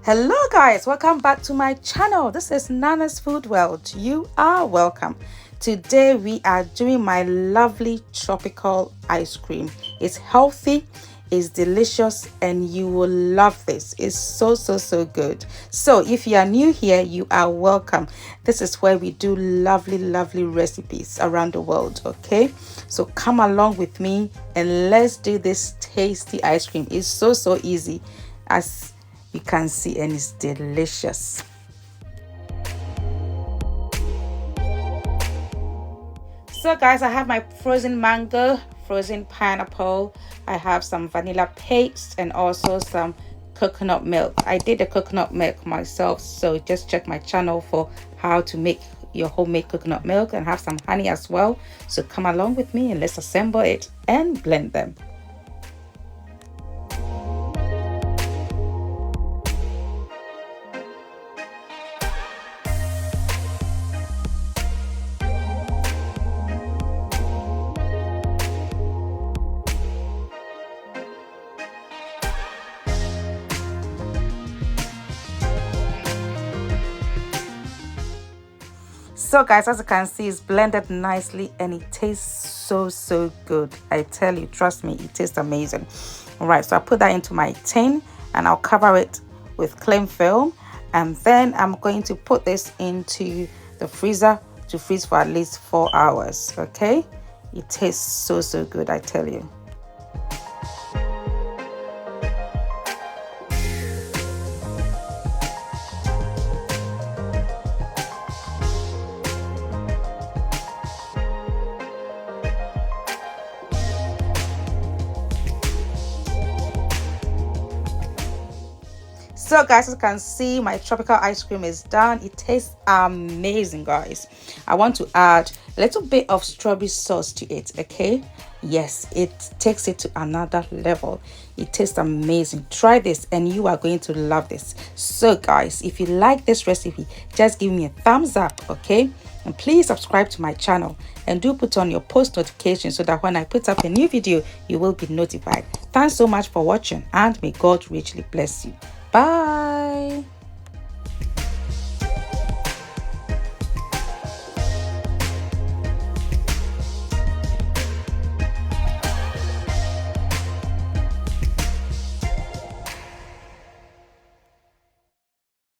Hello guys, welcome back to my channel. This is Nana's Food World. You are welcome. Today we are doing my lovely tropical ice cream. It's healthy, it's delicious, and you will love this. It's so good. So if you are new here, you are welcome. This is where we do lovely recipes around the world. Okay, so come along with me and let's do this tasty ice cream. It's so easy, as you can see, and it's delicious. So guys, I have my frozen mango, frozen pineapple, I have some vanilla paste, and also some coconut milk. I did the coconut milk myself, so just check my channel for how to make your homemade coconut milk, and have some honey as well. So come along with me and let's assemble it and blend them. So guys, as you can see, it's blended nicely and it tastes so good. I tell you, trust me, it tastes amazing. All right, so I put that into my tin and I'll cover it with cling film, and then I'm going to put this into the freezer to freeze for at least 4 hours. Okay, it tastes so good, I tell you. So guys, as you can see, my tropical ice cream is done. It tastes amazing, guys. I want to add a little bit of strawberry sauce to it. Okay, yes, it takes it to another level. It tastes amazing. Try this and you are going to love this. So guys, if you like this recipe, just give me a thumbs up. Okay, and please subscribe to my channel and do put on your post notification so that when I put up a new video, you will be notified. Thanks so much for watching, and may God richly bless you. Bye.